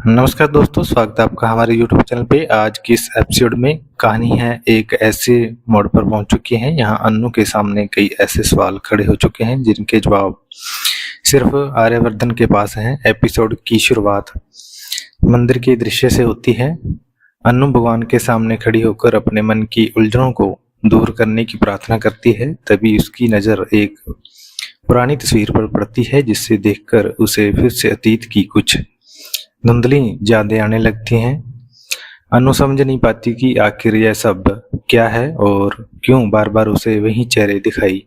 नमस्कार दोस्तों, स्वागत है आपका हमारे YouTube चैनल पे। आज की इस एपिसोड में कहानी है एक ऐसे मोड़ पर पहुंच चुकी है। यहाँ अन्नू के सामने कई ऐसे सवाल खड़े हो चुके हैं जिनके जवाब सिर्फ आर्यवर्धन के पास हैं। एपिसोड की शुरुआत मंदिर के दृश्य से होती है। अन्नू भगवान के सामने खड़ी होकर अपने मन की उलझनों को दूर करने की प्रार्थना करती है। तभी उसकी नज़र एक पुरानी तस्वीर पर पड़ती है जिसे देखकर उसे फिर से अतीत की कुछ धुंधली यादें आने लगती हैं। अनु समझ नहीं पाती कि आखिर यह सब क्या है और क्यों बार बार उसे वही चेहरे दिखाई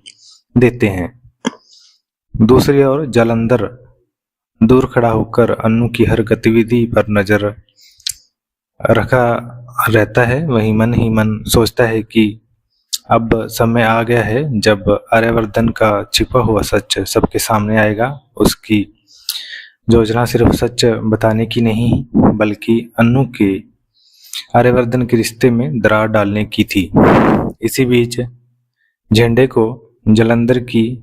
देते हैं। दूसरी ओर जालंधर दूर खड़ा होकर अनु की हर गतिविधि पर नजर रखा रहता है। वही मन ही मन सोचता है कि अब समय आ गया है जब आर्यवर्धन का छिपा हुआ सच सबके सामने आएगा। उसकी योजना सिर्फ सच बताने की नहीं बल्कि अन्नू के आर्यवर्धन के रिश्ते में दरार डालने की थी। इसी बीच झंडे को जालंधर की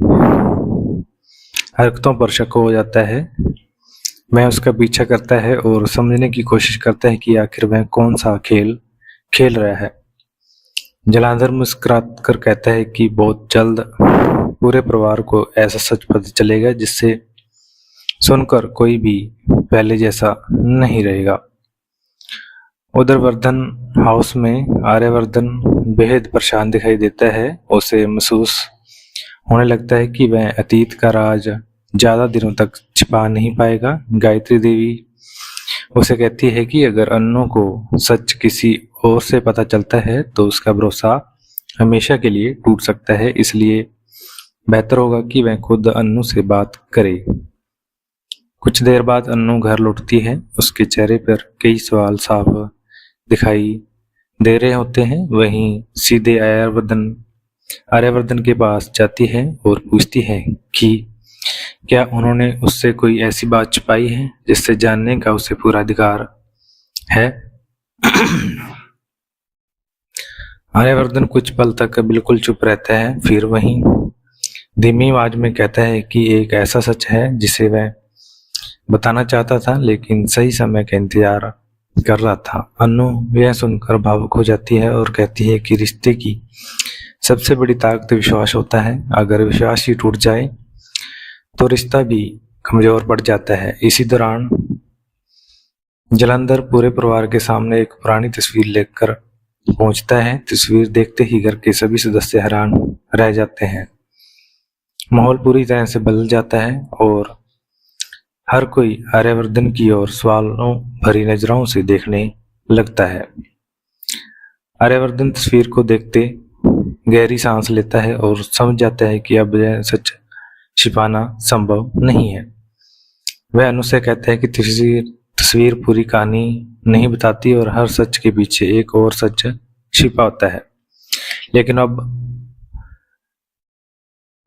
हरकतों पर शक हो जाता है। वह उसका पीछा करता है और समझने की कोशिश करता है कि आखिर वह कौन सा खेल खेल रहा है। जालंधर मुस्कुरात कर कहता है कि बहुत जल्द पूरे परिवार को ऐसा सच पता चलेगा जिससे सुनकर कोई भी पहले जैसा नहीं रहेगा। उधर वर्धन हाउस में आर्यवर्धन बेहद परेशान दिखाई देता है। उसे महसूस होने लगता है कि वह अतीत का राज ज्यादा दिनों तक छिपा नहीं पाएगा। गायत्री देवी उसे कहती है कि अगर अन्नू को सच किसी और से पता चलता है तो उसका भरोसा हमेशा के लिए टूट सकता है। इसलिए बेहतर होगा कि वह खुद अन्नू से बात करे। कुछ देर बाद अन्नू घर लौटती है। उसके चेहरे पर कई सवाल साफ दिखाई दे रहे होते हैं। वहीं सीधे आर्यवर्धन के पास जाती है और पूछती है कि क्या उन्होंने उससे कोई ऐसी बात छुपाई है जिससे जानने का उसे पूरा अधिकार है। आर्यवर्धन कुछ पल तक बिल्कुल चुप रहता है, फिर वहीं धीमी आवाज में कहता है कि एक ऐसा सच है जिसे वह बताना चाहता था लेकिन सही समय का इंतजार कर रहा था। अन्नू यह सुनकर भावुक हो जाती है और कहती है कि रिश्ते की सबसे बड़ी ताकत विश्वास होता है। अगर विश्वास ही टूट जाए तो रिश्ता भी कमजोर पड़ जाता है। इसी दौरान जालंधर पूरे परिवार के सामने एक पुरानी तस्वीर लेकर पहुंचता है। तस्वीर देखते ही घर के सभी सदस्य हैरान रह जाते हैं। माहौल पूरी तरह से बदल जाता है और हर कोई आर्यवर्धन की ओर सवालों भरी नजरों से देखने लगता है। आर्यवर्धन तस्वीर को देखते गहरी सांस लेता है और समझ जाता है कि अब यह सच छिपाना संभव नहीं है। वह अनु से कहता है कि तस्वीर पूरी कहानी नहीं बताती और हर सच के पीछे एक और सच छिपा होता है।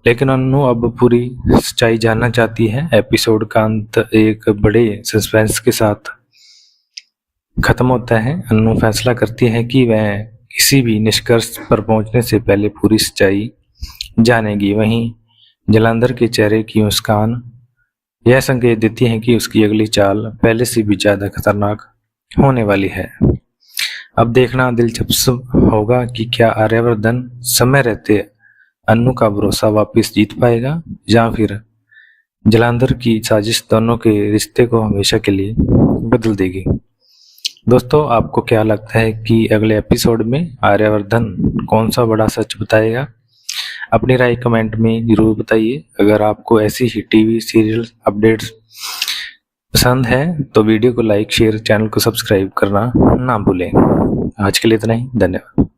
लेकिन अन्नू अब पूरी सच्चाई जानना चाहती है। एपिसोड का अंत एक बड़े सस्पेंस के साथ खत्म होता है। अन्नू फैसला करती है कि वह किसी भी निष्कर्ष पर पहुंचने से पहले पूरी सच्चाई जानेगी। वहीं जालंधर के चेहरे की मुस्कान यह संकेत देती है कि उसकी अगली चाल पहले से भी ज्यादा खतरनाक होने वाली है। अब देखना दिलचस्प होगा कि क्या आर्यवर्धन समय रहते अन्नू का भरोसा वापस जीत पाएगा या फिर जालंधर की साजिश दोनों के रिश्ते को हमेशा के लिए बदल देगी। दोस्तों, आपको क्या लगता है कि अगले एपिसोड में आर्यवर्धन कौन सा बड़ा सच बताएगा? अपनी राय कमेंट में जरूर बताइए। अगर आपको ऐसी ही टीवी सीरियल अपडेट्स पसंद है तो वीडियो को लाइक शेयर चैनल को सब्सक्राइब करना ना भूलें। आज के लिए इतना ही, धन्यवाद।